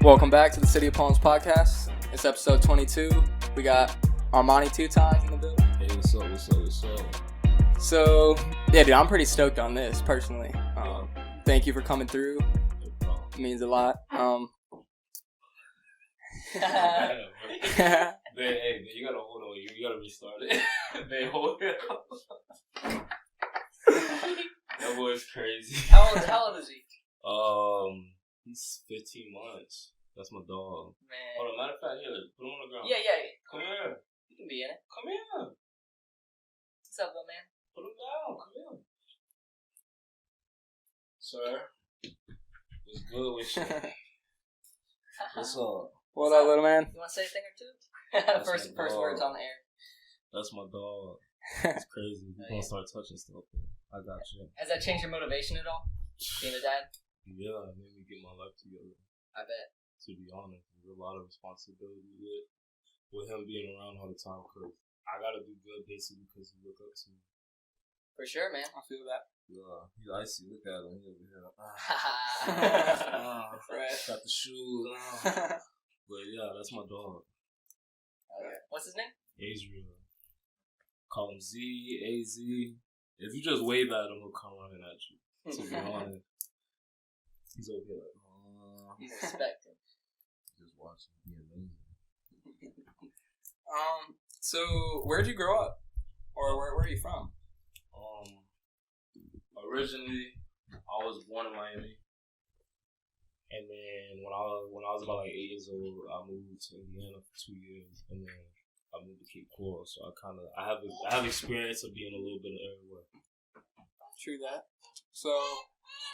Welcome back to the City of Palms podcast. It's episode 22. We got Armani 2 times in the building. Hey, what's up? So, yeah, dude, I'm pretty stoked on this, personally. Thank you for coming through. It means a lot. Man, hey, you gotta hold on. You gotta restart it. Man, hold it up. That boy's crazy. How old is he? He's 15 months. That's my dog. Man. Hold on, matter of fact, here, put him on the ground. Yeah. Come here. You can be in it. Come here. What's up, little man? Put him down. Come here. Sir, what's good with you? What's up? What up, little man? You want to say a thing or two? First words on the air. That's my dog. It's crazy. He's gonna start touching stuff. I got you. Has that changed your motivation at all? Being a dad? Yeah, it made me get my life together. I bet. To be honest, there's a lot of responsibility with him being around all the time, because I gotta do good basically because he look up to me. For sure, man. I feel that. Yeah, he's icy. Look at him. He over here. Fresh. Got the shoes. But yeah, that's my dog. Okay. What's his name? Israel. Call him Z, AZ. If you just wave at him, he'll come running at you. To be honest. He's over here like, he's expecting. Just watching. He amazing. So where'd you grow up? Or where are you from? Originally, I was born in Miami. And then when I was about like 8 years old, I moved to Indiana for 2 years. And then I moved to Cape Coral. So I have experience of being a little bit of everywhere. True that. So,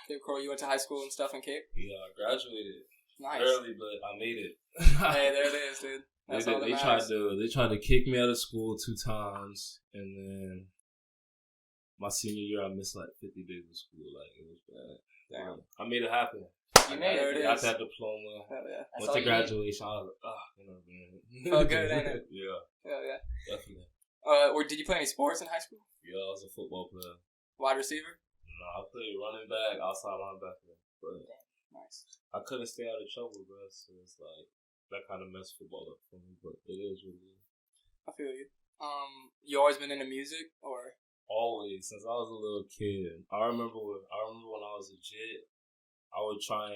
Cape Coral, you went to high school and stuff in Cape? Yeah, I graduated. Nice. Early, but I made it. Hey, there it is, dude. That's all that matters. They tried to kick me out of school 2 times, and then my senior year I missed like 50 days of school. Like, it was bad. Damn. I made it happen. You made it. Got that diploma. Hell yeah. Went to graduation. I was like, man. Oh, good, ain't it? Yeah. Hell yeah. Definitely. Or did you play any sports in high school? Yeah, I was a football player. Wide receiver? No, I played running back, outside linebacker. But nice. I couldn't stay out of trouble, bro. So it's like, that kind of messed football up for me. But it is what it is. I feel you. You always been into music, or? Always, since I was a little kid. I remember when I was a kid, I would try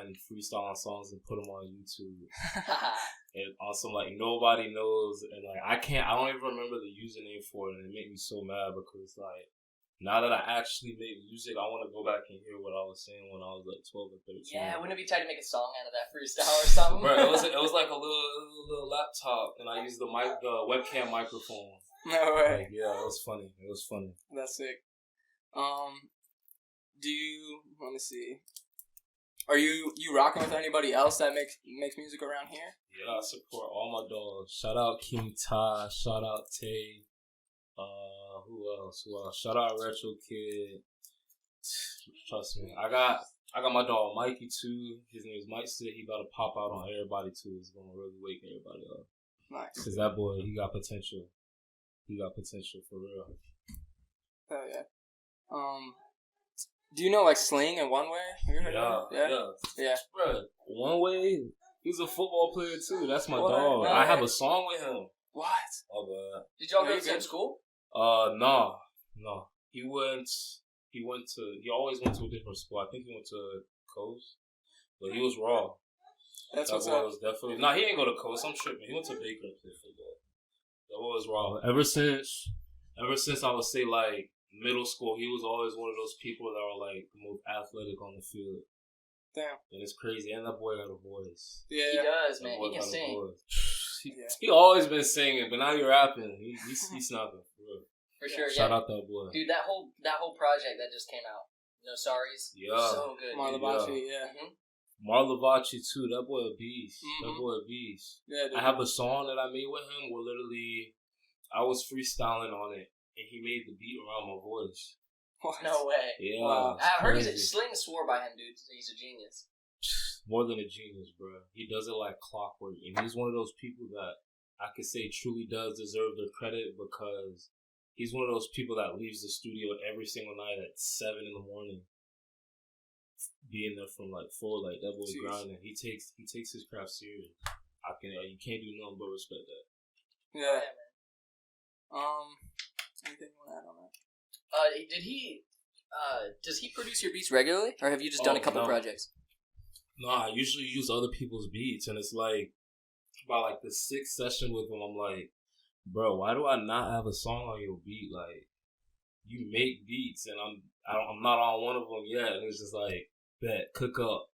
and freestyle on songs and put them on YouTube. And on some like nobody knows, and like I don't even remember the username for it, and it made me so mad because like now that I actually make music, I want to go back and hear what I was saying when I was like 12 or 13. Yeah, wouldn't it be tight to make a song out of that freestyle or something? Bro, it was like a little laptop, and I used the webcam microphone. No way. Like, yeah, it was funny. That's sick. Let me see. Are you rocking with anybody else that makes music around here? Yeah, I support all my dogs. Shout out King Ty. Shout out Tay. Who else? Shout out Retro Kid. Trust me. I got my dog Mikey too. His name is Mike Sid. He about to pop out on everybody too. It's gonna really wake everybody up. Nice. Cause that boy, he got potential. He got potential for real. Hell yeah. Do you know like Sling and One Way? Yeah. Bro, One Way, he's a football player too. That's my dog. Right. I have a song with him. What? Oh god. Did y'all go to the same school? No. He always went to a different school. I think he went to Coast, but he was raw. That's that what's boy up. was definitely. Nah, he didn't go to Coast. I'm tripping. He went to Baker and played football. That boy was raw. Ever since I would say like middle school, he was always one of those people that were like the most athletic on the field. Damn. And it's crazy. And that boy got a voice. Yeah. He does, man. He can sing. He always been singing, but now you're rapping. He's snapping. For sure, Shout out that boy. Dude, that whole project that just came out, No Srrys, yeah, so good. Mar Lovacé, yeah. Mm-hmm. Mar Lovacé too. That boy a beast. Mm-hmm. That boy a beast. Yeah, dude. I have a song that I made with him where literally I was freestyling on it, and he made the beat around my voice. What? No way. Yeah, wow. I heard Sling swore by him, dude. He's a genius. More than a genius, bro. He does it like clockwork, and he's one of those people that I could say truly does deserve their credit because he's one of those people that leaves the studio every single night at 7 a.m, being there from like full, like that boy grinding. He takes his craft serious. You can't do nothing but respect that. Yeah. Anything you want to add on that? Does he produce your beats regularly, or have you just done a couple projects? No, I usually use other people's beats, and it's like by like the 6th session with him, I'm like, bro, why do I not have a song on your beat? Like, you make beats, and I'm not on one of them yet, and it's just like, bet, cook up.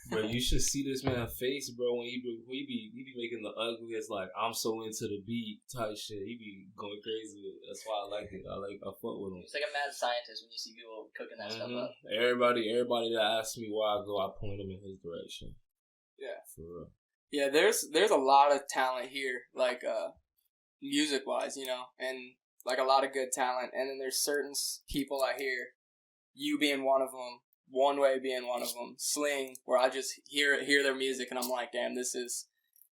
Bro, you should see this man's face, bro, when he be making the ugliest, like, I'm so into the beat type shit. He be going crazy. That's why I like it. I fuck with him. It's like a mad scientist when you see people cooking that stuff up. Everybody that asks me where I go, I point them in his direction. Yeah. For real. Yeah, there's a lot of talent here, like, music-wise, you know, and, like, a lot of good talent. And then there's certain people I hear, you being one of them, One Way being one of them, Sling, where I just hear their music and I'm like, damn, this is,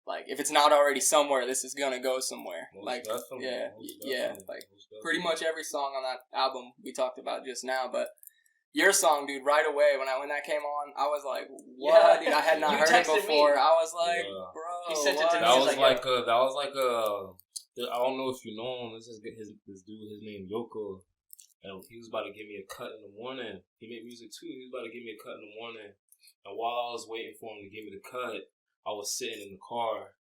like, if it's not already somewhere, this is gonna go somewhere. Most like, definitely, yeah, like, pretty much every song on that album we talked about just now, but your song, dude, right away, when that came on, I was like, what? Yeah. Dude, I had not heard it before. I was like, bro, he sent it to me. That was like I don't know if you know him, this dude, his name Yoko. And he was about to give me a cut in the morning. He made music too. He was about to give me a cut in the morning. And while I was waiting for him to give me the cut, I was sitting in the car.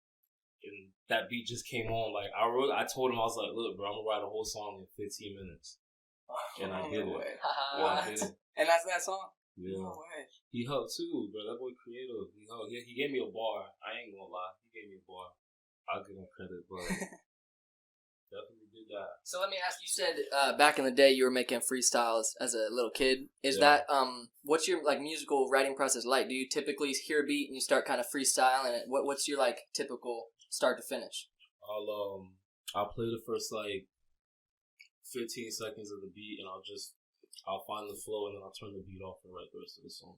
And that beat just came on. Like, I told him, I was like, look, bro, I'm going to write a whole song in 15 minutes. And I did it. What? And that's that song? Yeah. No way. He helped too, bro. That boy creative. He helped. He gave me a bar. I ain't going to lie. He gave me a bar. I'll give him credit, but... Definitely did that. So let me ask, you said back in the day you were making freestyles as a little kid. Is that what's your like musical writing process like? Do you typically hear a beat and you start kind of freestyling it? What's your like typical start to finish? I'll play the first like 15 seconds of the beat and I'll find the flow and then I'll turn the beat off and write the rest of the song.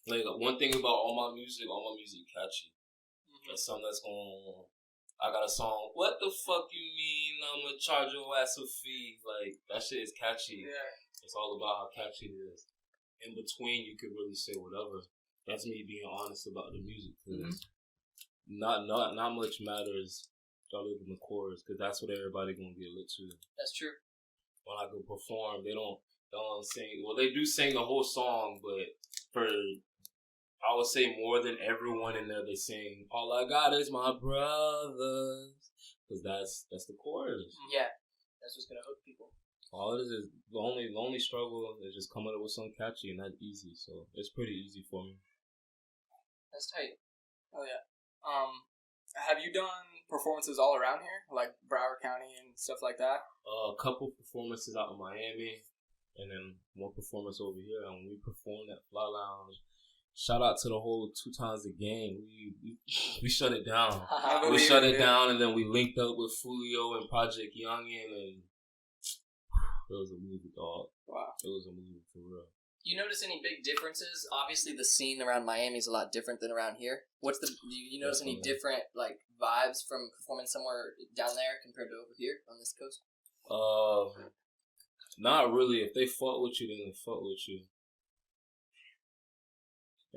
Like one thing about all my music catchy. That's something that's going. I got a song, what the fuck you mean I'ma charge your ass a fee? Like, that shit is catchy. Yeah. It's all about how catchy it is. In between, you could really say whatever. That's me being honest about the music. Cause not much matters other than the chorus, because that's what everybody gonna get lit to. That's true. When I go perform, they don't sing. Well, they do sing the whole song, but for... I would say more than everyone in there, they sing, all I got is my brothers. Because that's the chorus. Yeah. That's what's going to hook people. All it is the only struggle is just coming up with something catchy, and that's easy. So it's pretty easy for me. That's tight. Oh, yeah. Have you done performances all around here? Like Broward County and stuff like that? A couple performances out in Miami, and then one performance over here. And we performed at Fly Lounge. Shout out to the whole 2 Times the Gang. We shut it down. We shut it down, and then we linked up with Fulio and Project Youngin, and it was a movie, dog. Wow. It was a movie for real. You notice any big differences? Obviously, the scene around Miami is a lot different than around here. Do you notice any different like vibes from performing somewhere down there compared to over here on this coast? Not really. If they fuck with you, then they fuck with you.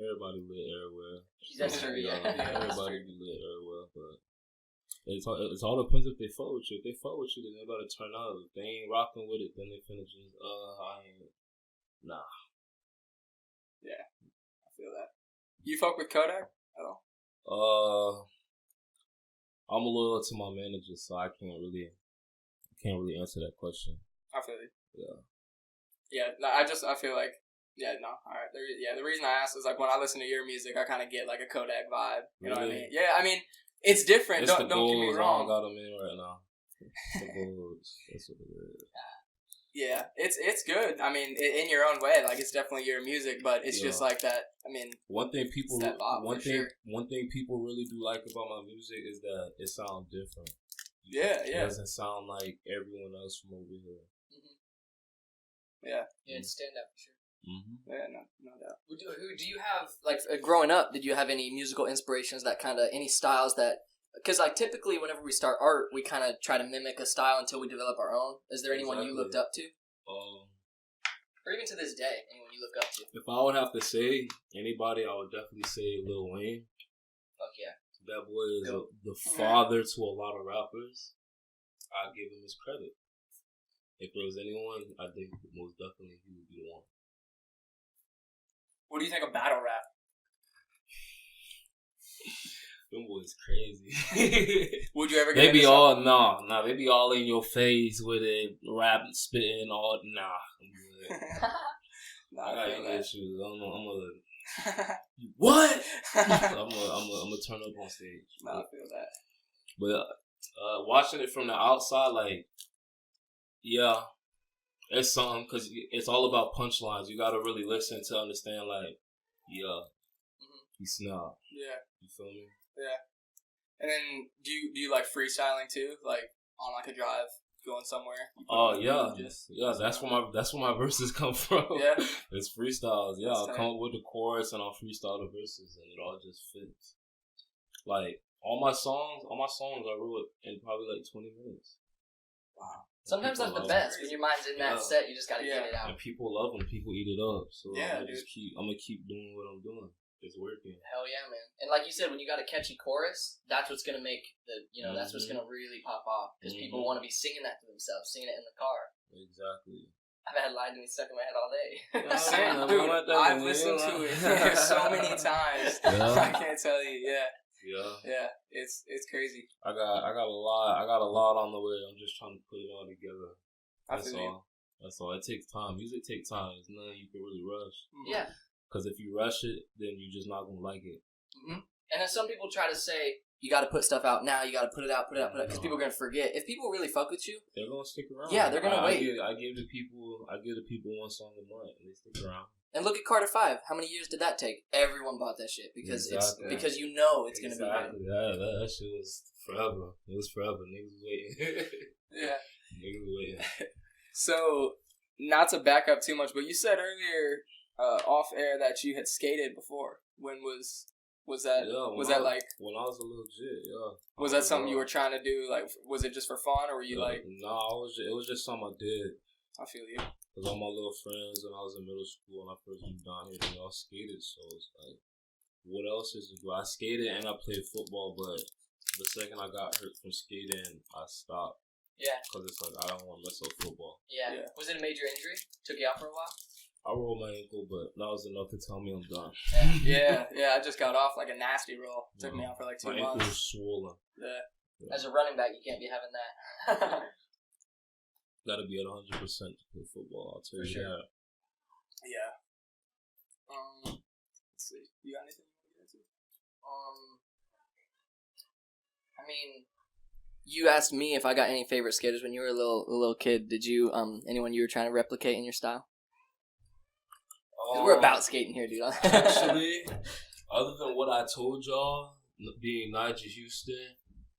Everybody lit everywhere. That's true, yeah. Everybody be lit everywhere, but it's all depends if they fuck with you. If they fuck with you, then they better turn up. If they ain't rocking with it, then they finna just, I ain't, nah. Yeah, I feel that. You fuck with Kodak at all? I'm loyal to my manager, so I can't really answer that question. I feel you. Yeah. Yeah, I feel like, yeah, no, alright. The reason I asked is, like, when I listen to your music, I kind of get, like, a Kodak vibe. You know what I mean? Yeah, I mean, it's different. Don't get me wrong. I got them in right now. The goals. That's what it is. Yeah, it's good. I mean, in your own way, like, it's definitely your music, but it's just like that. I mean, one thing people really do like about my music is that it sounds different. Yeah. It doesn't sound like everyone else from over here. Yeah, it's stand up for sure. Yeah, no doubt. Who do you have, like, growing up, did you have any musical inspirations that kind of, any styles that Because like typically whenever we start art, we kind of try to mimic a style until we develop our own. Is there anyone you looked up to? Or even to this day, anyone you look up to? If I would have to say anybody, I would definitely say Lil Wayne. Fuck yeah. That boy is the father to a lot of rappers. I give him his credit. If there was anyone, I think most definitely he would be the one. What do you think of battle rap? Them boys crazy. Would you ever get They be into all, they be all in your face with it, rap, spitting, all, nah. I got any issues. What? I'm gonna turn up on stage. I feel that. But watching it from the outside, like, yeah, it's something because it's all about punchlines. You gotta really listen to understand, like, yeah, he snob. Yeah. You feel me? Yeah. And then do you like freestyling too? Like on like a drive, going somewhere? Oh yeah. That's where my verses come from. Yeah. It's freestyles. Yeah, I'll come up with the chorus and I'll freestyle the verses and it all just fits. Like all my songs I wrote in probably like 20 minutes. Wow. Sometimes that's the best. When your mind's in that set, you just gotta get it out. And people love them. People eat it up. So I'm gonna keep doing what I'm doing. It's working. Hell yeah, man. And like you said, when you got a catchy chorus, that's what's going to make that's what's going to really pop off. Because people want to be singing that to themselves, singing it in the car. Exactly. I've had Lie to Me stuck in my head all day. Dude, I've listened to it so many times. Yeah. I can't tell you. Yeah. It's crazy. I got a lot on the way. I'm just trying to put it all together. That's all. It takes time. Music takes time. It's nothing you can really rush. Yeah. Because if you rush it, then you're just not going to like it. Mm-hmm. And then some people try to say, you got to put stuff out now, you got to put it out, because people are going to forget. If people really fuck with you, they're going to stick around. Yeah, they're going to wait. I give the people one song a month, and they stick around. And look at Carter 5. How many years did that take? Everyone bought that shit because it's going to be good. Yeah, that shit was forever. It was forever. Niggas was waiting. Yeah. Niggas was waiting. So, not to back up too much, but you said earlier off air that you had skated before. When was that? Yeah, that like when I was a little kid? Yeah. Was that something you were trying to do? Like, was it just for fun, or were you like? No, it was just something I did. I feel you. Because all my little friends when I was in middle school and I first moved down here, they all skated. So it's like, what else is it? I skated and I played football, but the second I got hurt from skating, I stopped. Yeah. Because it's like I don't want to mess up football. Yeah. Was it a major injury? Took you out for a while? I rolled my ankle, but that was enough to tell me I'm done. Yeah. I just got off like a nasty roll. Took me out for like 2 months. My ankle was swollen. Yeah. As a running back, you can't be having that. Gotta be at 100% to play football. I'll tell you that. Yeah. Let's see. You got anything you want to get into? I mean, you asked me if I got any favorite skaters when you were a little kid. Did you anyone you were trying to replicate in your style? We're about skating here, dude. Actually, other than what I told y'all, being Nigel Houston,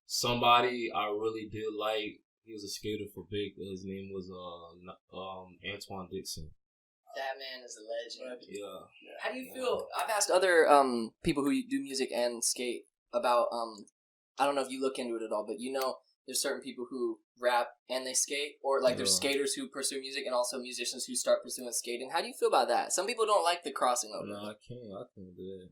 somebody I really did like. He was a skater for Big. His name was Antoine Dixon. That man is a legend. Yeah. How do you feel? I've asked other people who do music and skate about I don't know if you look into it at all, but there's certain people who rap and they skate, or like there's skaters who pursue music and also musicians who start pursuing skating. How do you feel about that? Some people don't like the crossing over. No, I can't do that.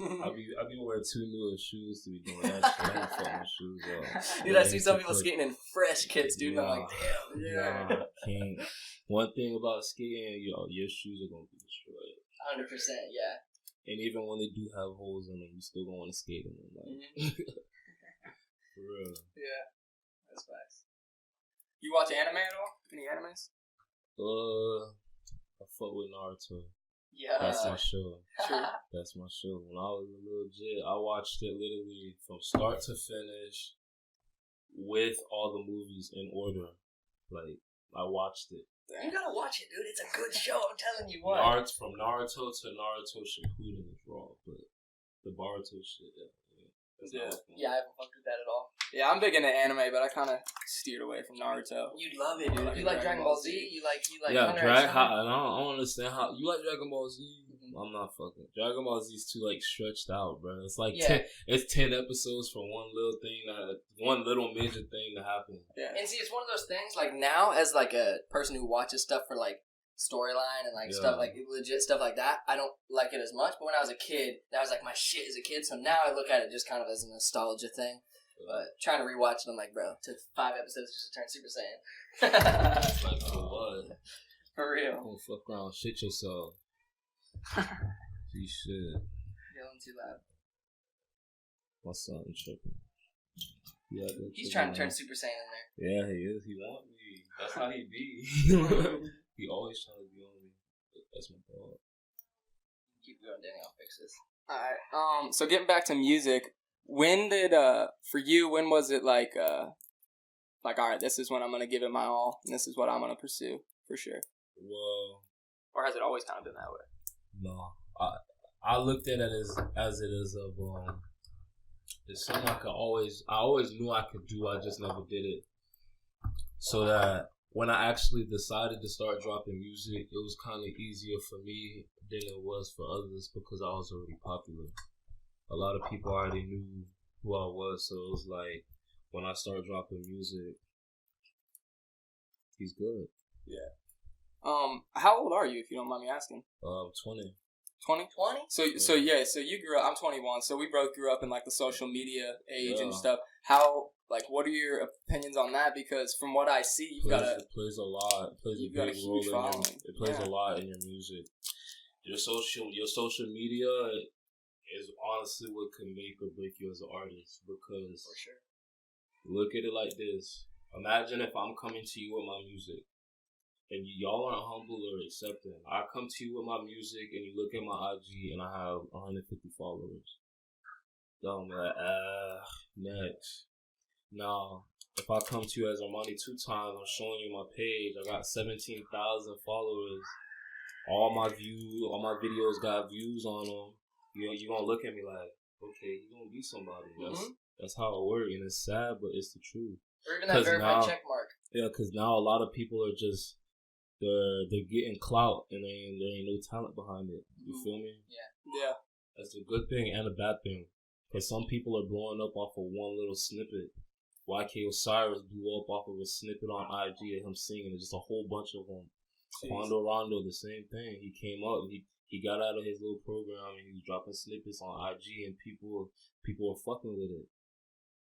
I be wearing too new shoes to be doing that. I don't fucking shoes off. Dude, I see some people skating in fresh kits, dude. And I'm like, damn. Yeah. I can't. One thing about skating, your shoes are gonna be destroyed. 100%, yeah. And even when they do have holes in them, you still gonna want to skate in them. Like, for real. Yeah, that's facts. You watch anime at all? Any animes? I fuck with Naruto. Yeah. That's my show. True. That's my show. When I was a little kid, I watched it literally from start to finish with all the movies in order. Like, I watched it. You gotta watch it, dude. It's a good show. I'm telling you what. From Naruto to Naruto Shippuden is raw, but the Boruto shit, yeah, I haven't fucked with that at all. Yeah, I'm big into anime, but I kind of steered away from Naruto. You love it, dude. Like You like Dragon Ball Z? You like Yeah, Hunter x Hunter? I don't understand how you like Dragon Ball Z. I'm not fucking. Dragon Ball Z is too like stretched out, bro. It's like 10 episodes for one little major thing to happen. Yeah. And see, it's one of those things. Like now, as like a person who watches stuff for like storyline and like stuff like legit stuff like that, I don't like it as much. But when I was a kid, that was like my shit as a kid. So now I look at it just kind of as a nostalgia thing. But trying to rewatch it, I'm like, bro, it took 5 episodes just to turn Super Saiyan. Like for what? For real. Don't fuck around, shit yourself. You should. Yelling too loud. My son tripping. Yeah, he's trying to turn Super Saiyan in there. Yeah, he is. He want me. That's how he be. He always trying to be on me. That's my dog. Keep going, Danny. I'll fix this. Alright, so getting back to music, when did, for you, when was it like, alright, this is when I'm gonna give it my all, and this is what I'm gonna pursue, for sure? Well... Or has it always kind of been that way? No. I looked at it as it is of, it's something I always knew I could do, I just never did it. So that when I actually decided to start dropping music, it was kind of easier for me than it was for others because I was already popular. A lot of people already knew who I was, so it was like, when I started dropping music, he's good. Yeah. How old are you, if you don't mind me asking? 20. 20? So you grew up, I'm 21, so we both grew up in like the social media age and stuff. How, like, what are your opinions on that? Because from what I see, it plays a lot. It plays a big role in your, it plays a lot in your music. Your social media is honestly what can make or break you as an artist. Because for sure. Look at it like this. Imagine if I'm coming to you with my music. And y'all aren't humble or accepting. I come to you with my music and you look at my IG and I have 150 followers. So I'm like, next. Now, if I come to you as Armani 2 times, I'm showing you my page. I got 17,000 followers. All my videos got views on them. You gonna look at me like, okay, you gonna be somebody. That's how it works, and it's sad, but it's the truth. Or even that verified check mark. Yeah, because now a lot of people are just. They're getting clout and there ain't no talent behind it. You feel me? Yeah. That's a good thing and a bad thing. Because some people are blowing up off of one little snippet. YK Osiris blew up off of a snippet on IG of him singing. There's just a whole bunch of them. Quando Rondo, the same thing. He came up, he got out of his little program and he was dropping snippets on IG and people were fucking with it.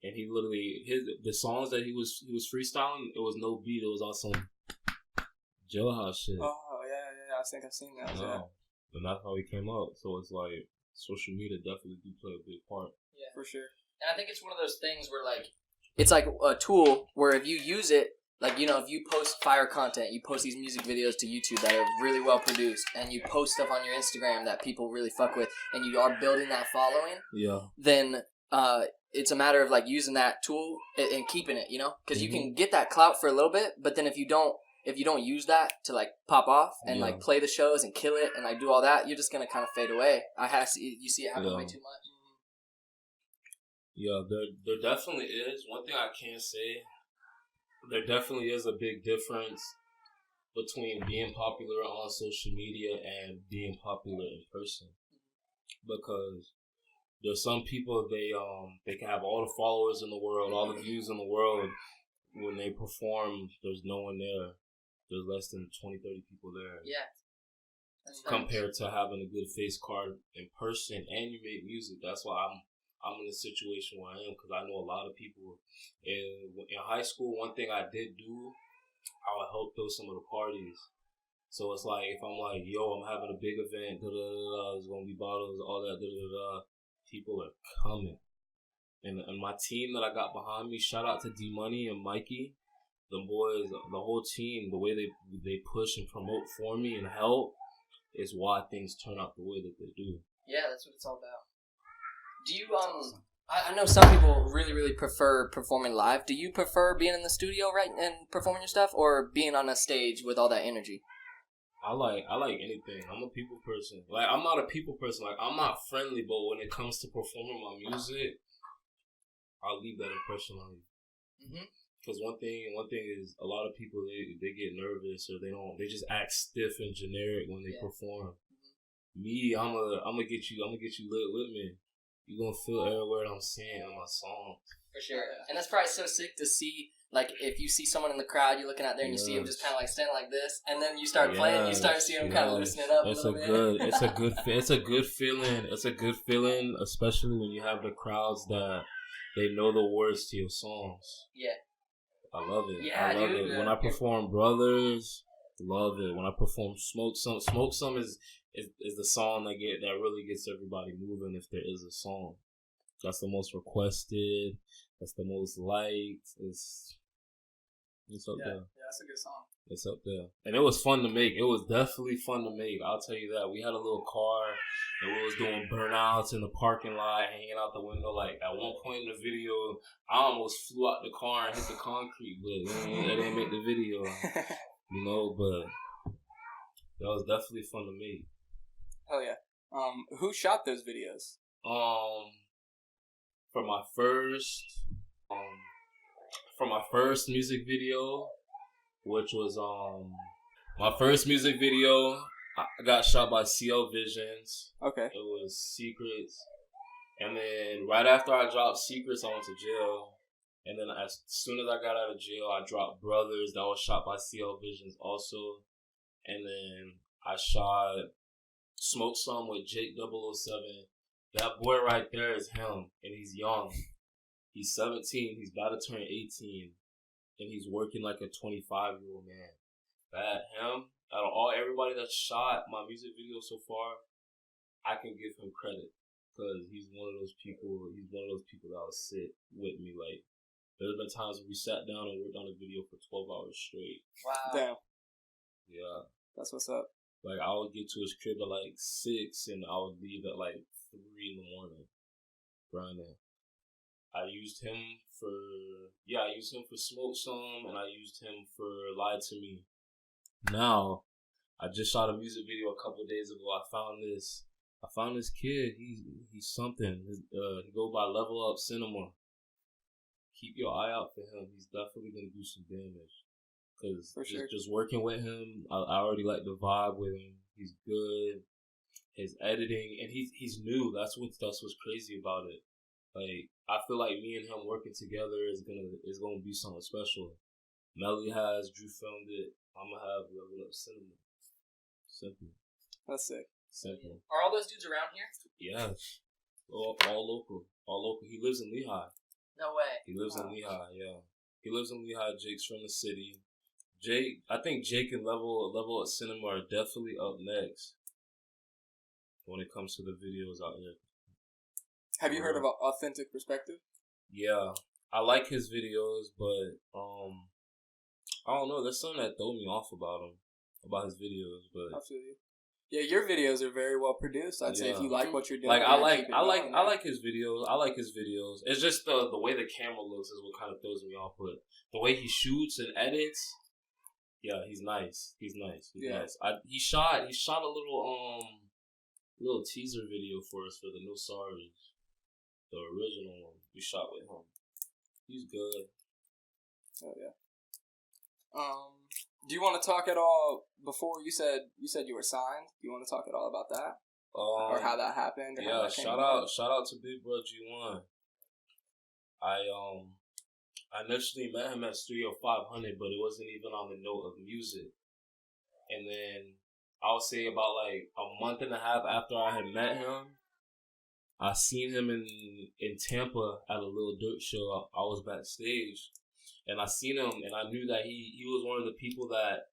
And he literally the songs that he was freestyling, it was no beat, it was on some jailhouse shit. Oh, yeah, I think I've seen that. Yeah. And that's how he came up. So it's like, social media definitely do play a big part. Yeah. For sure. And I think it's one of those things where, like, it's like a tool where if you use it, like, you know, if you post fire content, you post these music videos to YouTube that are really well produced, and you post stuff on your Instagram that people really fuck with, and you are building that following, then it's a matter of, like, using that tool and keeping it, you know? Because you can get that clout for a little bit, but then if you don't use that to like pop off and like play the shows and kill it and like do all that, you're just gonna kind of fade away. You see it happen way too much. Yeah, there definitely is. One thing I can say, there definitely is a big difference between being popular on social media and being popular in person. Because there's some people they can have all the followers in the world, all the views in the world. When they perform, there's no one there. There's less than 20, 30 people there. Yeah. That's compared to having a good face card in person and you make music. That's why I'm in the situation where I am, because I know a lot of people. In high school, one thing I did do, I would help throw some of the parties. So it's like, if I'm like, yo, I'm having a big event, there's going to be bottles, all that, people are coming. And my team that I got behind me, shout out to D-Money and Mikey. The boys, the whole team, the way they push and promote for me and help is why things turn out the way that they do. Yeah, that's what it's all about. Do you, I know some people really, really prefer performing live. Do you prefer being in the studio, right, and performing your stuff, or being on a stage with all that energy? I like anything. I'm a people person. Like, I'm not a people person. Like, I'm not friendly, but when it comes to performing my music, I'll leave that impression on you. Mm-hmm. Because one thing is a lot of people they get nervous or they just act stiff and generic when they perform. Mm-hmm. Me, I'm gonna get you lit with me. You gonna feel every word I'm saying in my song. For sure, and that's probably so sick to see. Like if you see someone in the crowd, you're looking out there and you see him just kind of like standing like this, and then you start playing, you start seeing him kind of loosening up a little bit. It's a good feeling. It's a good feeling, especially when you have the crowds that they know the words to your songs. Yeah. I love it. Yeah, I love dude. it. When I perform Brothers, love it. When I perform Smoke Some is the song that really gets everybody moving if there is a song. That's the most requested. That's the most liked. It's up there. Yeah, that's a good song. It's up there. And it was fun to make. It was definitely fun to make. I'll tell you that. We had a little car and we was doing burnouts in the parking lot, hanging out the window. Like at one point in the video, I almost flew out the car and hit the concrete, but it didn't make the video. You know, but that was definitely fun to make. Hell yeah. Who shot those videos? For my first music video, which was my first music video, I got shot by CL Visions. Okay. It was Secrets. And then right after I dropped Secrets, I went to jail. And then as soon as I got out of jail, I dropped Brothers. That was shot by CL Visions also. And then I shot Smoke Some with Jake.007. That boy right there is him. And he's young. He's 17. He's about to turn 18. And he's working like a 25-year-old man. Out of everybody that shot my music video so far, I can give him credit. Because he's one of those people that will sit with me. Like, there's been times when we sat down and worked on a video for 12 hours straight. Wow. Damn. Yeah. That's what's up. Like, I would get to his crib at like 6 and I would leave at like 3 in the morning. Grinding. I used him for Smoke Some and I used him for Lie to Me. Now, I just shot a music video a couple of days ago. I found this kid. He's something. He go by Level Up Cinema. Keep your eye out for him. He's definitely gonna do some damage. Cause just working with him, I already like the vibe with him. He's good. His editing, and he's new. That's what's crazy about it. Like I feel like me and him working together is gonna be something special. Melly has Drew filmed it. I'm gonna have Level Up Cinema. Simple. That's sick. Simple. Are all those dudes around here? Yeah. All local. He lives in Lehigh. No way. He lives in Lehigh, yeah. He lives in Lehigh. Jake's from the city. I think Jake and Level Up Cinema are definitely up next when it comes to the videos out here. Have you heard of Authentic Perspective? Yeah. I like his videos, but I don't know. There's something that throw me off about his videos. But I feel you. Yeah, your videos are very well produced. I'd say if you like what you're doing, like I like his videos. I like his videos. It's just the way the camera looks is what kind of throws me off. But the way he shoots and edits, yeah, he's nice. He's nice. He shot a little teaser video for us for the No Srrys, the original one. We shot with him. He's good. Oh yeah. Do you want to talk at all? Before you said you were signed. Do you want to talk at all about that, or how that happened? Yeah, shout out to Big Bro G1. I initially met him at Studio 500, but it wasn't even on the note of music. And then I would say about like a month and a half after I had met him, I seen him in Tampa at a Lil Durk show. I was backstage. And I seen him, and I knew that he was one of the people that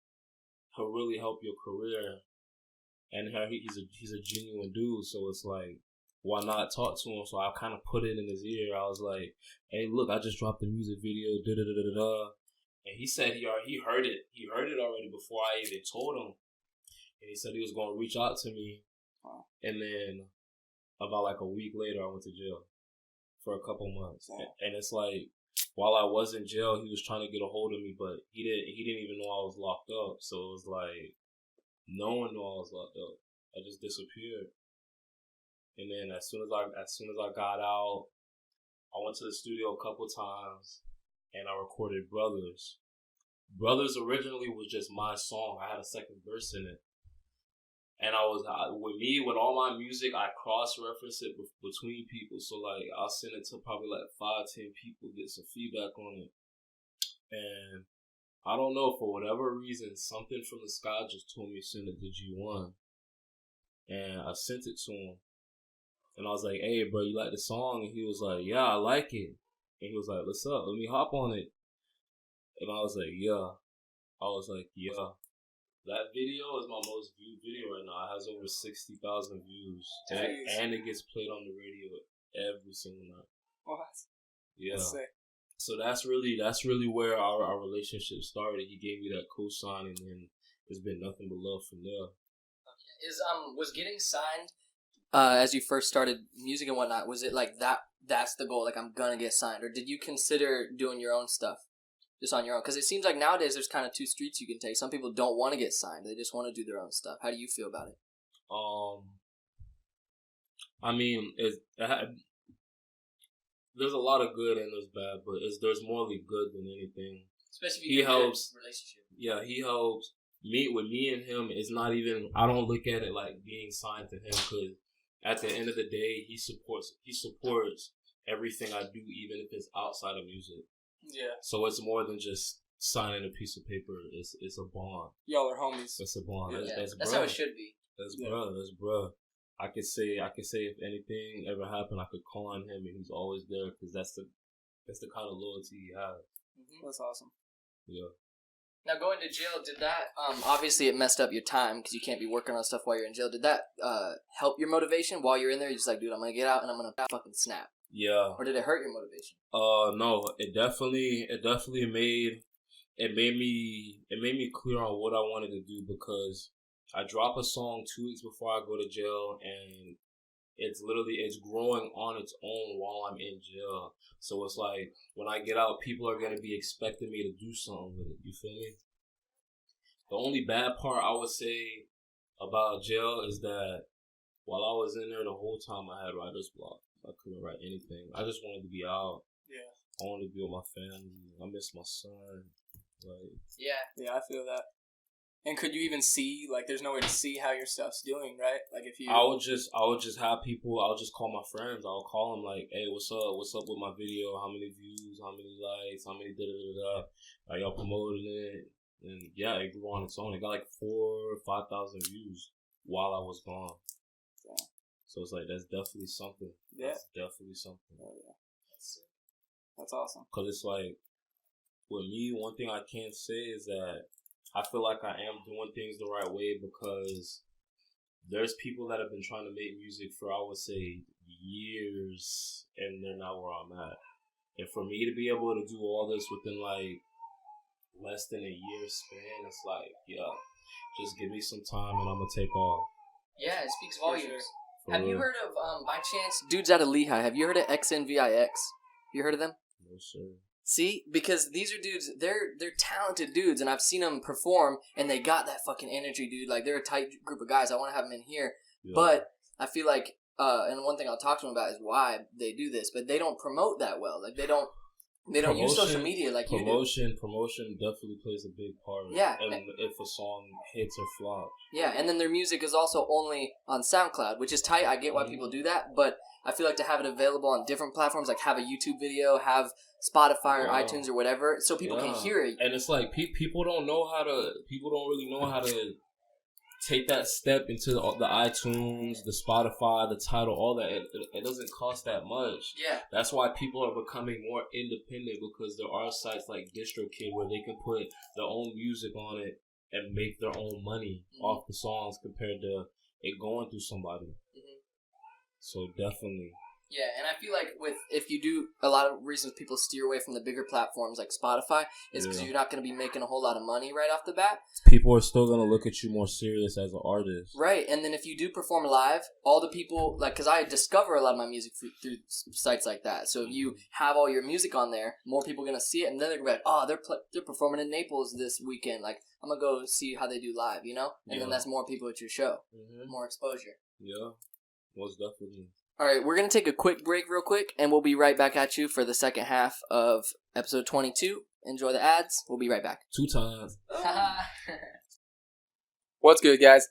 could really help your career. And he's a genuine dude, so it's like, why not talk to him? So I kind of put it in his ear. I was like, hey, look, I just dropped a music video, da-da-da-da-da. And he said he heard it. He heard it already before I even told him. And he said he was going to reach out to me. Wow. And then about like a week later, I went to jail for a couple months. Wow. And it's like, while I was in jail, he was trying to get a hold of me, but he didn't even know I was locked up. So it was like, no one knew I was locked up. I just disappeared. And then as soon as I got out, I went to the studio a couple times, and I recorded Brothers. Brothers originally was just my song. I had a second verse in it. And with all my music, I cross-reference it between people. So, like, I'll send it to probably, like, 5-10 people, get some feedback on it. And I don't know, for whatever reason, something from the sky just told me to send it to G1. And I sent it to him. And I was like, hey, bro, you like the song? And he was like, yeah, I like it. And he was like, what's up? Let me hop on it. And I was like, yeah. That video is my most viewed video right now. It has over 60,000 views. And it gets played on the radio every single night. What? Yeah. So that's really where our relationship started. He gave me that cosign, and then it's been nothing but love from there. Okay. Was getting signed as you first started music and whatnot, was it like that's the goal, like I'm gonna get signed, or did you consider doing your own stuff just on your own? Because it seems like nowadays there's kind of two streets you can take. Some people don't want to get signed, they just want to do their own stuff. How do you feel about it? I mean, there's a lot of good and there's bad, but there's more good than anything. Especially if you have a relationship. Yeah, he helps. With me and him, it's not even, I don't look at it like being signed to him, because at the end of the day, he supports everything I do, even if it's outside of music. Yeah. So it's more than just signing a piece of paper. It's a bond. Y'all are homies. That's a bond. Yeah. That's how it should be. That's bruh. I could say if anything ever happened, I could call on him and he's always there, because that's the kind of loyalty he has. Mm-hmm. That's awesome. Yeah. Now, going to jail, did that, obviously it messed up your time because you can't be working on stuff while you're in jail. Did that help your motivation while you're in there? You're just like, dude, I'm going to get out and I'm going to fucking snap. Yeah. Or did it hurt your motivation? No, it definitely made me clear on what I wanted to do, because I drop a song 2 weeks before I go to jail, and it's growing on its own while I'm in jail. So it's like, when I get out, people are going to be expecting me to do something with it. You feel me? The only bad part I would say about jail is that while I was in there the whole time, I had writer's block. I couldn't write anything. I just wanted to be out. Yeah. I wanted to be with my family. I miss my son. Yeah, I feel that. And could you even see, like, there's no way to see how your stuff's doing, right? Like, if you... I would just have people, I'll just call my friends. I'll call them like, hey, what's up? What's up with my video? How many views? How many likes? How many da-da-da-da? Are y'all promoting it? And yeah, it grew on its own. It got like 4,000 or 5,000 views while I was gone. Yeah. So it's like, that's definitely something. Yeah. That's definitely something. Oh, yeah. That's awesome. Because it's like, with me, one thing I can't say is that I feel like I am doing things the right way, because there's people that have been trying to make music for, I would say, years, and they're not where I'm at. And for me to be able to do all this within like less than a year span, it's like, yeah, just give me some time and I'm gonna take off. Yeah, it speaks volumes. For have real. You heard of, by chance, dudes out of Lehigh, have you heard of XNVIX? You heard of them? No, sir. See, because these are dudes, they're talented dudes, and I've seen them perform, and they got that fucking energy, dude. Like, they're a tight group of guys. I want to have them in here. Yeah. But I feel like, and one thing I'll talk to them about is why they do this, but they don't promote that well. Like, they don't use social media like you do. Promotion definitely plays a big part. Yeah. And if a song hits or flops. Yeah, and then their music is also only on SoundCloud, which is tight. I get why people do that, but I feel like to have it available on different platforms, like have a YouTube video, have Spotify or iTunes or whatever, so people can hear it. And it's like, people don't really know how to take that step into the iTunes, the Spotify, the Tidal, all that. It doesn't cost that much. Yeah. That's why people are becoming more independent, because there are sites like DistroKid where they can put their own music on it and make their own money off the songs compared to it going through somebody. Mm-hmm. So definitely. Yeah, and I feel like if you do, a lot of reasons people steer away from the bigger platforms like Spotify is because you're not going to be making a whole lot of money right off the bat. People are still going to look at you more serious as an artist. Right, and then if you do perform live, all the people, like, because I discover a lot of my music through sites like that. So if you have all your music on there, more people are going to see it, and then they're going to be like, oh, they're performing in Naples this weekend. Like, I'm going to go see how they do live, you know? And then that's more people at your show. Mm-hmm. More exposure. Yeah, most definitely. All right, we're going to take a quick break real quick, and we'll be right back at you for the second half of episode 22. Enjoy the ads. We'll be right back. 2 times. What's good, guys?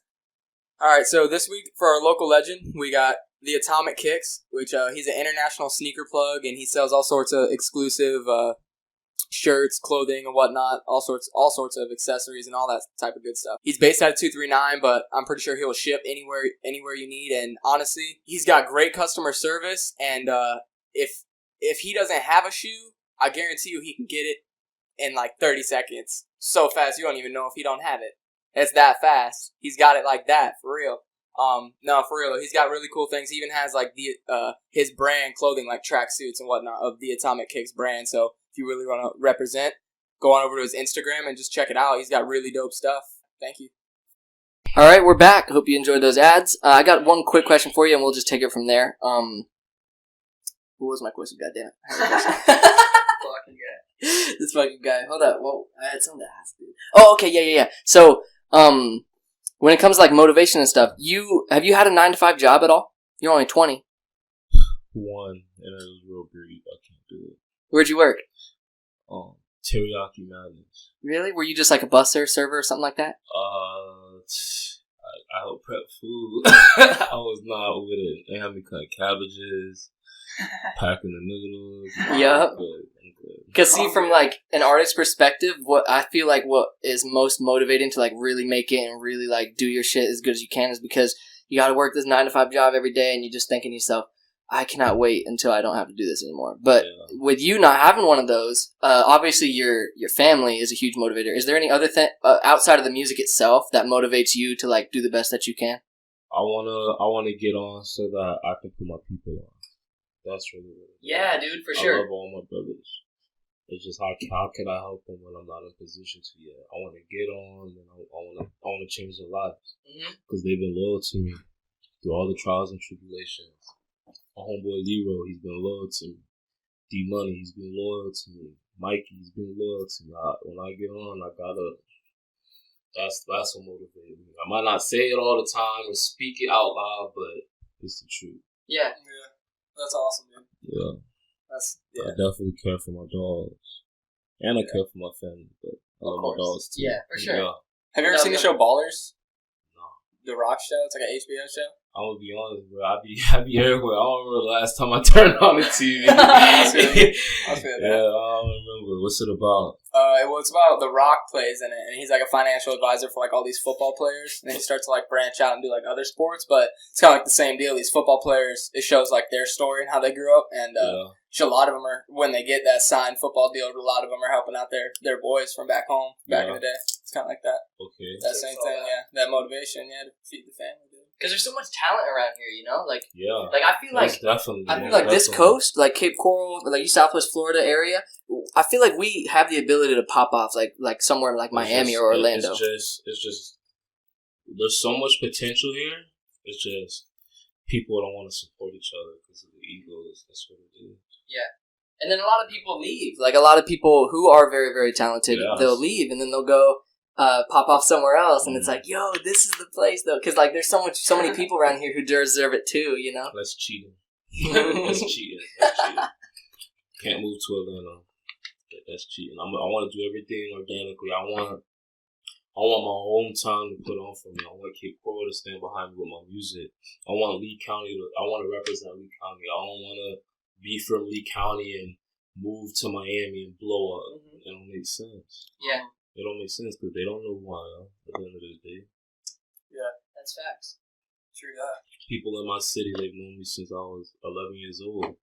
All right, so this week for our local legend, we got the Atomic Kicks, which he's an international sneaker plug, and he sells all sorts of exclusive shirts, clothing, and whatnot, all sorts of accessories and all that type of good stuff. He's based out of 239, but I'm pretty sure he'll ship anywhere you need. And honestly, he's got great customer service. And if he doesn't have a shoe, I guarantee you he can get it in like 30 seconds. So fast you don't even know if he don't have it. It's that fast. He's got it like that, for real. No, for real. He's got really cool things. He even has like the his brand clothing, like tracksuits and whatnot of the Atomic Kicks brand. So if you really want to represent, go on over to his Instagram and just check it out. He's got really dope stuff. Thank you. All right, we're back. Hope you enjoyed those ads. I got one quick question for you, and we'll just take it from there. What was my question? God damn it. Fucking guy. This fucking guy. Hold up. Whoa. I had something to ask, dude. Oh, okay. Yeah. So, when it comes to like motivation and stuff, have you had a 9-to-5 job at all? You're only 20. One, and it was real great. I can't do it. Where'd you work? Teriyaki Madness. Really? Were you just like a busser, server, or something like that? I helped prep food. I was not with it. They had me cut cabbages, packing the noodles. Yep. I'm good. Because see, from like an artist's perspective, what I feel like what is most motivating to like really make it and really like do your shit as good as you can is because you got to work this 9-to-5 job every day, and you're just thinking to yourself, I cannot wait until I don't have to do this anymore. But with you not having one of those, obviously your family is a huge motivator. Is there any other thing outside of the music itself that motivates you to like do the best that you can? I wanna get on so that I can put my people on. That's really what it is. Yeah, dude, for sure. I love all my brothers. It's just how can I help them when I'm not in a position to yet? I want to get on, and I want to change their lives because they've been loyal to me through all the trials and tribulations. My homeboy Leroy, he's been loyal to me. D Money, he's been loyal to me. Mikey, he's been loyal to me. When I get on, I gotta. That's what motivates me. I might not say it all the time or speak it out loud, but it's the truth. Yeah. That's awesome, dude. Yeah. I definitely care for my dogs. And I care for my family, but I love my dogs too. Yeah, for sure. Yeah. Have you ever seen the show Ballers? No. The Rock show? It's like an HBO show. I'm gonna be honest, bro. I be everywhere. I don't remember the last time I turned on the TV. I feel that. Yeah, I don't remember. What's it about? It's about The Rock plays in it, and he's like a financial advisor for like all these football players. And then he starts to like branch out and do like other sports, but it's kind of like the same deal. These football players, it shows like their story and how they grew up, and a lot of them are when they get that signed football deal. A lot of them are helping out their boys from back home back in the day. It's kind of like that. Okay. That same thing, that motivation, to feed the family. Because there's so much talent around here, you know? Like, yeah. I feel like definitely. I feel like this coast, like Cape Coral, like Southwest Florida area, I feel like we have the ability to pop off like somewhere like Miami or Orlando. It's just there's so much potential here. It's just people don't want to support each other because of the egos. That's what it is. Yeah. And then a lot of people leave. Like a lot of people who are very, very talented, they'll leave and then they'll go pop off somewhere else, and it's like, yo, this is the place though, because like there's so many people around here who deserve it too, you know. That's cheating. That's cheating. Can't move to Atlanta. That's cheating. I want to do everything organically. I want my hometown to put on for me. I want Cape Coral to stand behind me with my music. I want Lee County I want to represent Lee County. I don't want to be from Lee County and move to Miami and blow up. It don't make sense. Yeah. It don't make sense because they don't know who I am at the end of the day. Yeah, that's facts. True that. People in my city, they've known me since I was 11 years old.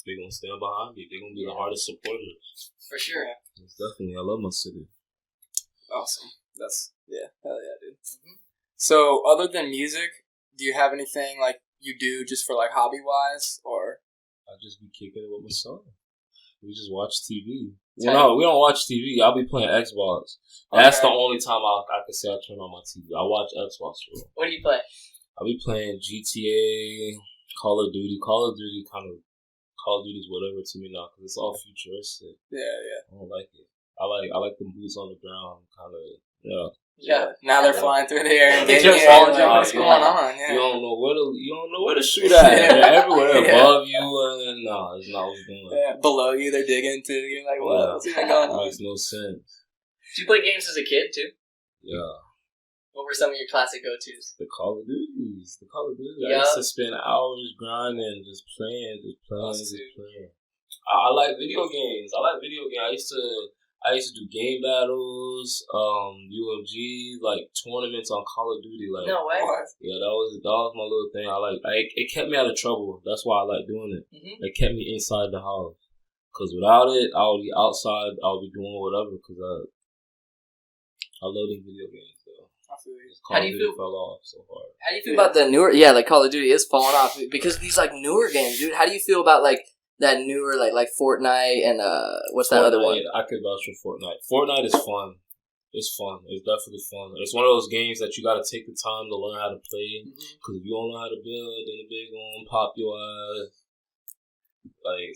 They're going to stand behind me. They're going to be the hardest supporters. For sure. It's definitely, I love my city. Awesome. Hell yeah, dude. So, other than music, do you have anything like you do just for like hobby-wise, or? I just be kicking it with my son. We just watch TV. Well, no, we don't watch TV. I'll be playing Xbox. That's the only time I can say I turn on my TV. I watch Xbox. Bro. What do you play? I'll be playing GTA, Call of Duty. Call of Duty is whatever to me now because it's all futuristic. Yeah. I don't like it. I like the boots on the ground kind of. Yeah. Yeah. Now they're flying through the air and They getting just you. fall Like, down. what's going on? Yeah. You don't know where to shoot at. They're everywhere above you, and no, it's not what's going on. Yeah. Below you, they're digging too. You're like, what's even going on? Makes no sense. Did you play games as a kid too? Yeah. What were some of your classic go-tos? The Call of Duties. Yeah. I used to spend hours grinding, just playing. I like video games. I used to do game battles, UFG, like tournaments on Call of Duty. Like, No way. yeah, that was my little thing. It kept me out of trouble. That's why I like doing it. Mm-hmm. It kept me inside the house. Cause without it, I would be outside. I would be doing whatever. Cause I love these video games. Though. How do you feel? Fell off so hard. How do you feel about the newer? Yeah, like Call of Duty is falling off because of these like newer games, dude. How do you feel about like that newer like Fortnite and what's that other one? I could vouch for Fortnite. Fortnite is fun. It's fun. It's definitely fun. It's one of those games that you got to take the time to learn how to play. Because if you don't know how to build, then they're gonna pop your ass. Like,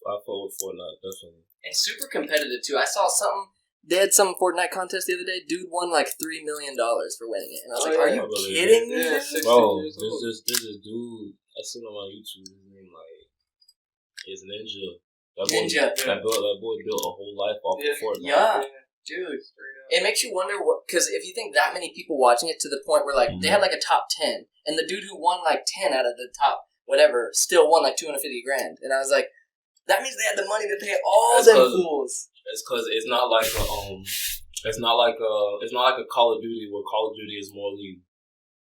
I fought with Fortnite, definitely. And super competitive, too. I saw something. They had some Fortnite contest the other day. Dude won like $3 million for winning it. And I was like, are you kidding me? Yeah, bro, there's this dude I seen on my YouTube. His name, is Ninja. That boy built a whole life off of Fortnite. Yeah. Dude. It makes you wonder because if you think that many people watching it to the point where like they had like a top 10 and the dude who won like 10 out of the top whatever still won like $250,000, and I was like, that means they had the money to pay all them fools. It's because it's not like a Call of Duty where Call of Duty is more league.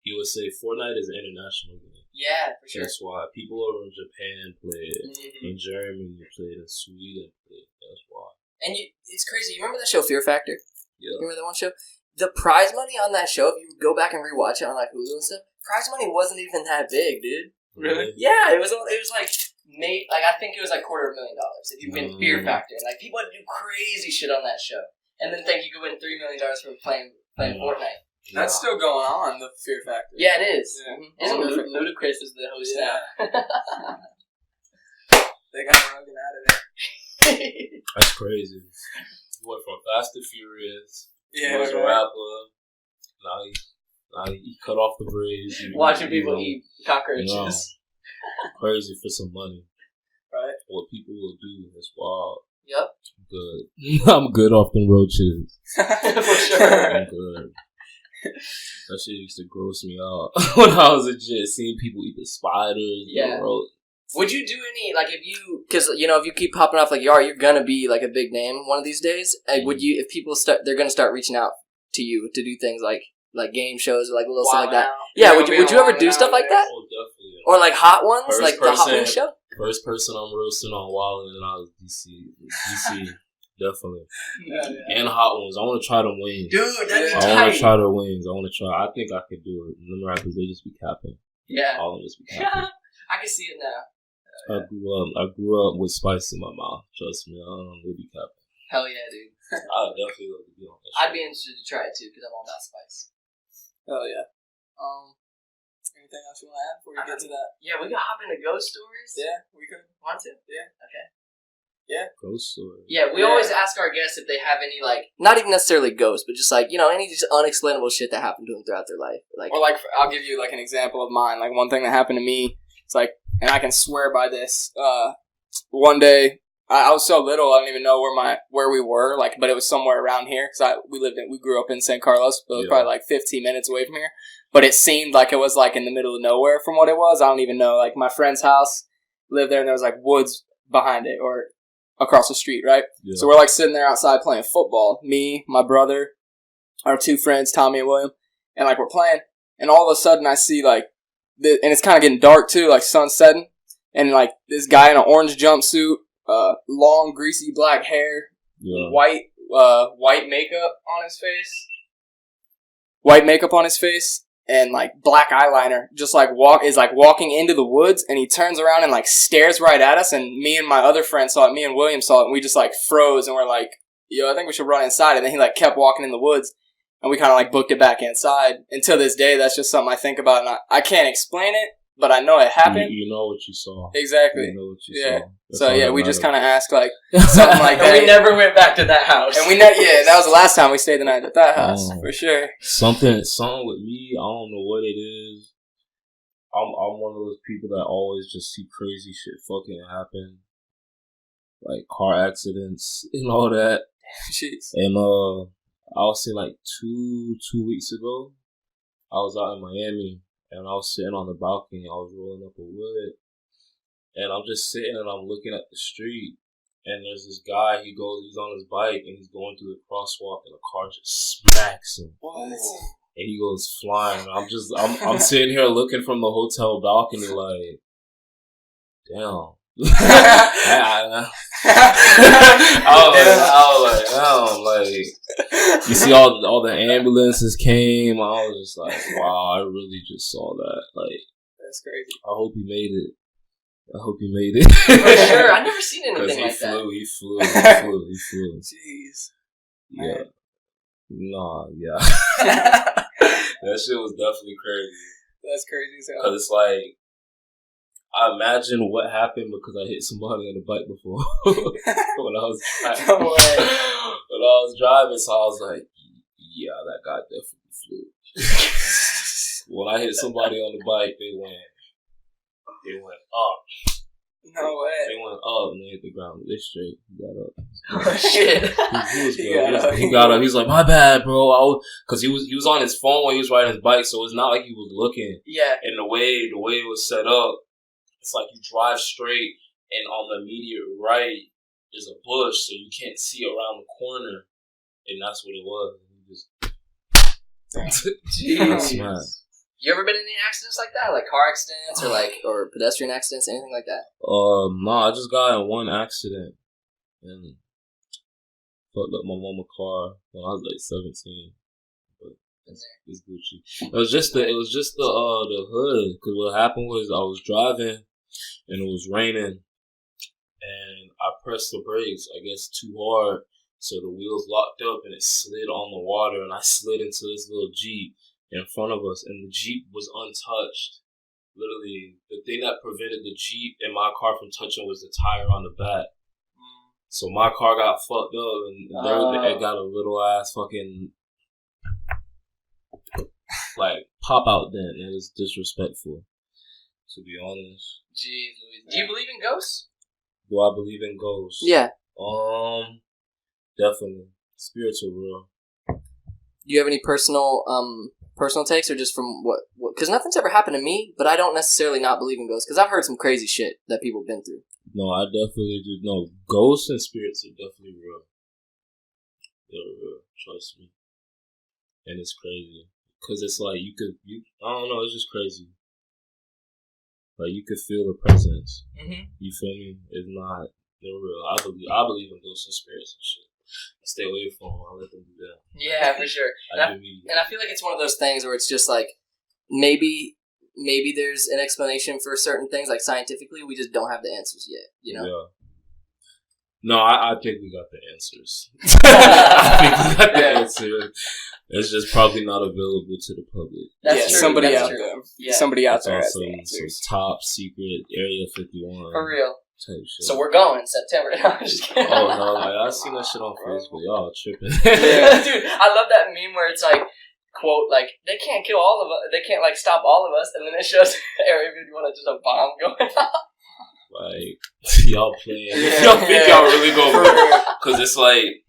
You would say Fortnite is an international game. Yeah, for sure. That's why people over in Japan play it, in Germany play it, in Sweden play it. That's why. And it's crazy. You remember that show Fear Factor? Yeah. Remember that one show? The prize money on that show, if you go back and rewatch it on like Hulu and stuff, prize money wasn't even that big, dude. Really? Yeah, it was like I think it was like $250,000 if you win Fear Factor. Like people would do crazy shit on that show, and then think you could win $3 million from playing Fortnite. That's still going on, the Fear Factor. Yeah, it is. Yeah. Isn't Ludacris is the host now? They got Rogan out of there. That's crazy. He went from Fast and Furious. Yeah, he was a rapper. Now he cut off the braids. Watching people eat cockroaches. Crazy for some money. Right. What people will do is wild. Yep. Good. I'm good off them roaches. For sure. I'm good. That shit used to gross me out when I was a kid. Seeing people eat the spiders. Yeah. The roaches. Would you do any, like, because, if you keep popping off like you are, you're going to be, like, a big name one of these days. Would you, if people they're going to start reaching out to you to do things like game shows or, like, little stuff like that. Yeah, would you ever do stuff like that? Oh, definitely. Or, like, Hot Ones? First like person, the Hot Ones show? First person I'm roasting on Wild and I was DC. Definitely. And Hot Ones. I want to try them wings. Dude, that'd be tight. I want to try their wings. I think I could do it. Them rappers, they just be capping. Yeah. All of them just be capping. I can see it now. I grew up with spice in my mouth. Trust me, they be capping. Hell yeah, dude. I'd definitely love to be on that show. I'd be interested to try it too because I'm all about spice. Hell yeah. Anything else you want to add before we get to that? Yeah, we can hop into ghost stories. Yeah, we could. Want to? Yeah. Okay. Yeah. Ghost stories. Yeah, we always ask our guests if they have any, like, not even necessarily ghosts, but just, like, any just unexplainable shit that happened to them throughout their life. Like, or, like, I'll give you, like, an example of mine. Like, one thing that happened to me, it's like, and I can swear by this. One day, I was so little, I don't even know where we were, like, but it was somewhere around here, because we grew up in San Carlos, but it was probably, like, 15 minutes away from here. But it seemed like it was, like, in the middle of nowhere from what it was. I don't even know. Like, my friend's house lived there, and there was, like, woods behind it, or across the street, right? Yeah. So we're, like, sitting there outside playing football. Me, my brother, our two friends, Tommy and William, and, like, we're playing, and all of a sudden I see, like, and it's kind of getting dark, too, like, sun setting, and, like, this guy in an orange jumpsuit, long, greasy black hair, white makeup on his face, and, like, black eyeliner, just, like, walking into the woods, and he turns around and, like, stares right at us, and me and my other friend saw it, me and William saw it, and we just, like, froze, and we're like, I think we should run inside, and then he, like, kept walking in the woods, and we kind of, like, booked it back inside. Until this day, that's just something I think about, and I can't explain it, but I know it happened. You know what you saw. Exactly. You know what you saw. That's So yeah, we matters. just kind of asked like something like that. And we never went back to that house. And that was the last time we stayed the night at that house for sure. Something with me, I don't know what it is. I'm one of those people that always just see crazy shit fucking happen, like car accidents and all that. Jeez. And I was saying like two weeks ago, I was out in Miami and I was sitting on the balcony. I was rolling up a wood, and I'm just sitting and I'm looking at the street. And there's this guy. He's on his bike and he's going through the crosswalk, and a car just smacks him. What? And he goes flying. I'm sitting here looking from the hotel balcony like, damn. I was like, damn, like, you see all the ambulances came. I was just like, wow, I really just saw that. Like, that's crazy. I hope he made it. For sure. I've never seen anything like that. He flew. Jeez. Yeah. Man. Nah, yeah. That shit was definitely crazy. That's crazy as hell. Because it's like, I imagine what happened because I hit somebody on the bike before when I was driving. No way. When I was driving, so I was like, yeah, that guy definitely flew. When I hit somebody on the bike, they went up. No way. They went up and they hit the ground. They straight. He got up. Oh, shit. He got up. He's like, my bad, bro. Because he was on his phone when he was riding his bike, so it's not like he was looking. Yeah. And the way it was set up, it's like you drive straight, and on the immediate right is a bush, so you can't see around the corner, and that's what it was. Jeez. You ever been in any accidents like that, like car accidents or pedestrian accidents, anything like that? No, I just got in one accident and fucked up my mama's car when I was like 17. But it's Gucci. It was just the hood. Cause what happened was I was driving and it was raining, and I pressed the brakes, I guess, too hard, so the wheels locked up and it slid on the water, and I slid into this little Jeep in front of us, and the Jeep was untouched. Literally, the thing that prevented the Jeep and my car from touching was the tire on the back. So my car got fucked up, and it got a little ass fucking like pop out dent. It was disrespectful, to be honest. Jeez, Louise. Do you believe in ghosts? Do I believe in ghosts? Yeah. Definitely. Spirits are real. Do you have any personal takes, or just from what? Because nothing's ever happened to me, but I don't necessarily not believe in ghosts, because I've heard some crazy shit that people have been through. No, I definitely do. No, ghosts and spirits are definitely real. They're real. Trust me. And it's crazy. Because it's like, I don't know, it's just crazy. Like, you could feel the presence. Mm-hmm. You feel me? It's not, they're real. I believe in ghosts and spirits and shit. I stay away from them. I let them do that. Yeah, for sure. And I feel like it's one of those things where it's just like, maybe there's an explanation for certain things, like scientifically, we just don't have the answers yet, you know? Yeah. No, I think we got the answers. I think we got the answers. It's just probably not available to the public. That's true. Somebody out there. Yeah. Somebody out there has the answers. Some top secret Area 51. For real. Type shit. So we're going in September. No, I'm just kidding. Oh, no. I seen that shit on Facebook. Y'all tripping. Yeah. Dude, I love that meme where it's like, quote, like, they can't kill all of us. They can't, like, stop all of us. And then it shows Area 51 just a bomb going off. Like, y'all playing. Y'all think y'all really go for it? Because it's like,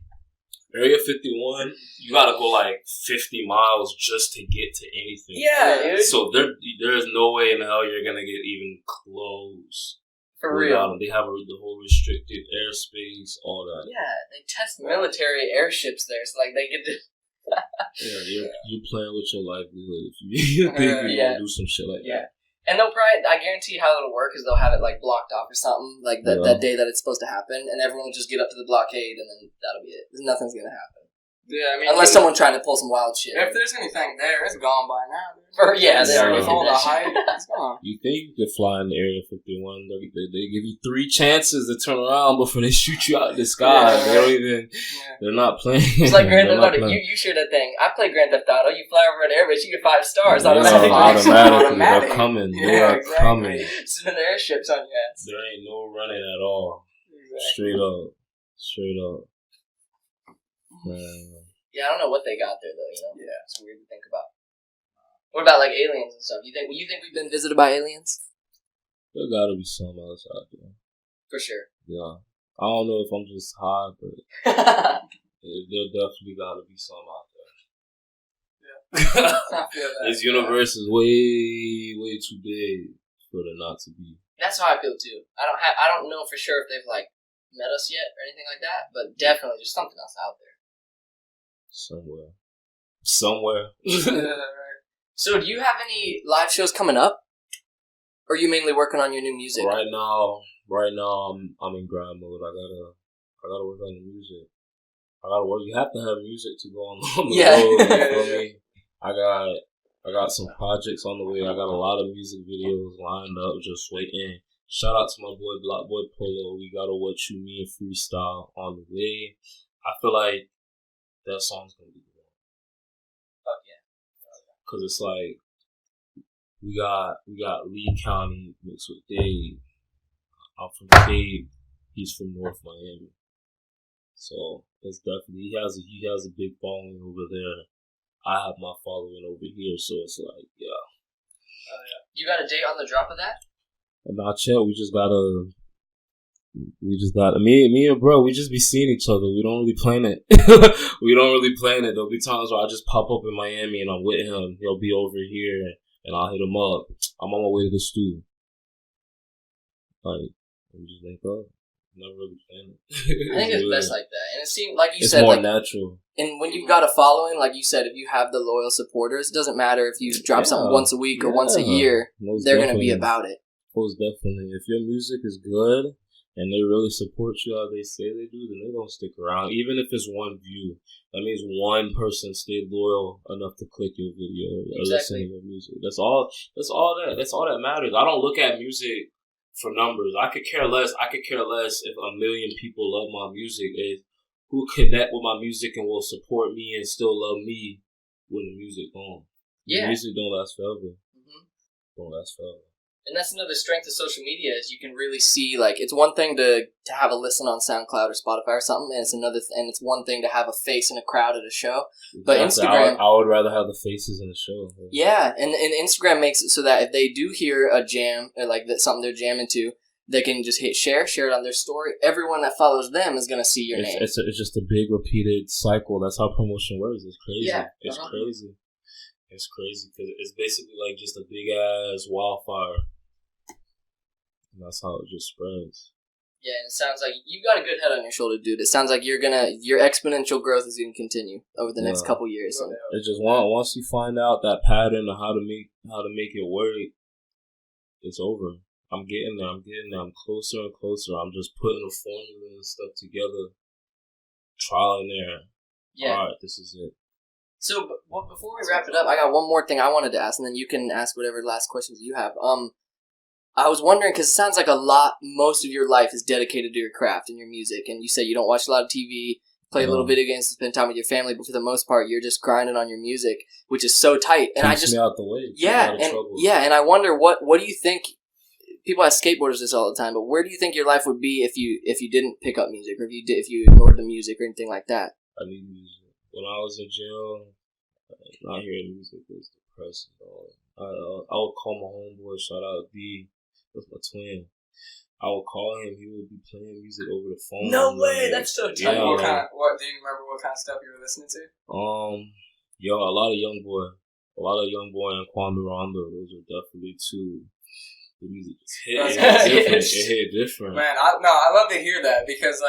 Area 51, you gotta go like 50 miles just to get to anything. Yeah, dude. So there is no way in hell you're gonna get even close. For real. They have the whole restricted airspace, all that. Yeah, they test military airships there, so like they get to... Yeah, you're playing with your livelihood if you think you're gonna do some shit like that. And they'll probably, I guarantee how it'll work is they'll have it like blocked off or something, like that day that it's supposed to happen, and everyone will just get up to the blockade, and then that'll be it. Nothing's gonna happen. Yeah, I mean, unless someone trying to pull some wild shit. If there's anything there, it's gone by now, dude. Yeah, they already with all the did that hype. shit. It's gone. You think you could fly in the Area 51? They give you 3 chances to turn around before they shoot you out of the sky. Yeah. They don't even. Yeah. They're not playing. It's like Grand Theft Auto. You share that thing. I play Grand Theft Auto. You fly over an airbase, you get 5 stars. Yeah, Automatically. automatically. They're coming. Yeah, They are exactly. coming. Sending the airships on your ass. There ain't no running at all. Exactly. Straight up. Man. Yeah, I don't know what they got there though. Yeah, it's weird to think about. What about like aliens and stuff? You think we've been visited by aliens? There gotta be some else out there. For sure. Yeah. I don't know if I'm just high, but there definitely gotta be some out there. Yeah. I feel that. This universe is way too big for there not to be. That's how I feel too. I don't know for sure if they've like met us yet or anything like that, but definitely there's something else out there. Somewhere. So, do you have any live shows coming up? Or are you mainly working on your new music? Right now, I'm in grind mode. I gotta work on the music. I gotta work. You have to have music to go on the road. You feel me? I got some projects on the way. I got a lot of music videos lined up, just waiting. Shout out to my boy Block Boy Polo. We got a What You Mean freestyle on the way. I feel like that song's gonna be good. Fuck yeah. Cause it's like we got Lee County mixed with Dave. I'm from Dave. He's from North Miami. So it's definitely he has a big following over there. I have my following over here, so it's like yeah. You got a date on the drop of that? Not yet. We just got me and bro. We just be seeing each other. We don't really plan it. There'll be times where I just pop up in Miami and I'm with him. He'll be over here and I'll hit him up. I'm on my way to the studio. Like we just link up. Never really planned it. I think it's best like that, and it seemed like you it's said, more like, natural. And when you've got a following, like you said, if you have the loyal supporters, it doesn't matter if you drop something once a week or once a year. They're going to be about it. Most definitely. If your music is good and they really support you how they say they do, then they don't stick around. Even if it's one view, that means one person stayed loyal enough to click your video or listen to your music. That's all that matters. I don't look at music for numbers. I could care less if 1 million people love my music. If who connect with my music and will support me and still love me when the music gone. Yeah. The music don't last forever. Mm-hmm. Don't last forever. And that's another strength of social media is you can really see, like, it's one thing to have a listen on SoundCloud or Spotify or something, and it's one thing to have a face in a crowd at a show. But Instagram, I would rather have the faces in the show. Yeah, and Instagram makes it so that if they do hear a jam or like something they're jamming to, they can just hit share it on their story. Everyone that follows them is going to see your name. It's just a big repeated cycle. That's how promotion works. It's crazy. Yeah. It's crazy. It's crazy because it's basically like just a big ass wildfire. And that's how it just spreads. Yeah, and it sounds like you've got a good head on your shoulder, dude. It sounds like your exponential growth is going to continue over the next couple years. So. It's just once you find out that pattern of how to make it work, it's over. I'm getting there. I'm closer and closer. I'm just putting the formula and stuff together. Trial and error. Yeah. All right, this is it. So, before we wrap it up, I got one more thing I wanted to ask, and then you can ask whatever last questions you have. I was wondering, because it sounds like most of your life is dedicated to your craft and your music, and you say you don't watch a lot of TV, play a little video games, spend time with your family, but for the most part, you're just grinding on your music, which is so tight. And Keeps me out the way. And I wonder what do you think? People ask skateboarders this all the time, but where do you think your life would be if you didn't pick up music, or if you ignored the music or anything like that? I need music. When I was in jail, not hearing music was depressing. I would call my homeboy, shout out D, that's my twin. I would call him, he would be playing music over the phone. No way, that's so tight. Yeah, do you remember what kind of stuff you were listening to? A lot of Young Boy and Quando Rondo. Those are definitely two. The music just hit hit different. Man, I love to hear that because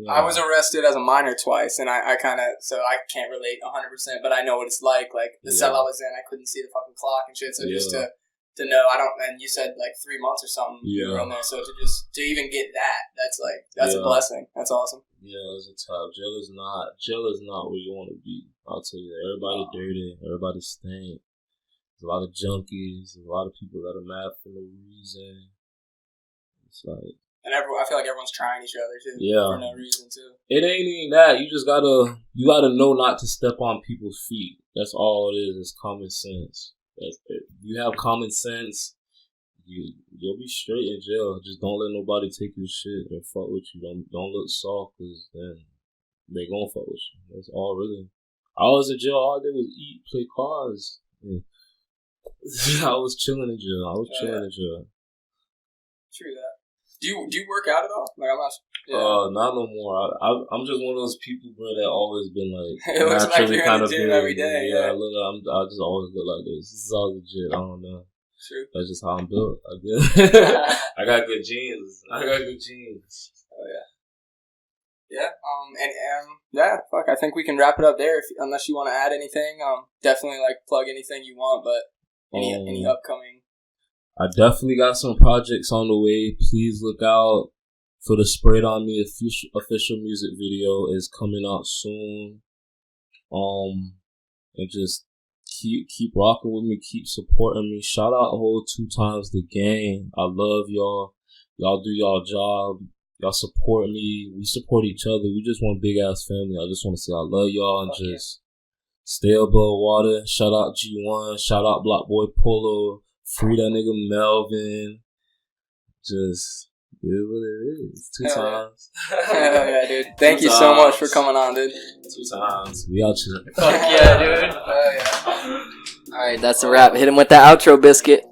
I was arrested as a minor twice, and I kind of, so I can't relate 100%, but I know what it's like. Like, the cell I was in, I couldn't see the fucking clock and shit, so just to know, and you said, 3 months or something you were on there, so to even get that's a blessing. That's awesome. Yeah, it's a tough. Jail is not where you want to be. I'll tell you that. Everybody dirty, everybody stink. a lot of junkies, a lot of people that are mad for no reason. It's like, and I feel like everyone's trying each other too, for no reason too. It ain't even that. You just gotta know not to step on people's feet. That's all it is. It's common sense. If you have common sense, you'll be straight in jail. Just don't let nobody take your shit or fuck with you. Don't look soft, because then they gonna fuck with you. That's all really. I was in jail. All I did was eat, play cards. Yeah. I was chilling in jail. True that. Do you work out at all? Like, I'm not. Yeah. Not no more. I'm just one of those people, bro, that always been like it looks like you're in the gym every day. Yeah, I just always look like this. This is all legit. I don't know. True. That's just how I'm built, I guess. I got good genes. Oh yeah. Yeah. Yeah. Fuck. I think we can wrap it up there. Unless you want to add anything. Definitely like plug anything you want, but any upcoming. I definitely got some projects on the way. Please look out for the Sprayed On Me official music video. Is coming out soon. And just keep rocking with me, keep supporting me. Shout out the whole 2 times the gang. I love y'all. Y'all do y'all job. Y'all support me. We support each other. We just one big ass family. I just want to say I love y'all and just stay above water. Shout out G1. Shout out Block Boy Polo. Free that nigga Melvin. Just do what it is. 2 times. Hell yeah, dude. Thank you so much for coming on, dude. 2 times. We out here. Fuck yeah, dude. Hell yeah. Alright, that's a wrap. Hit him with that outro biscuit.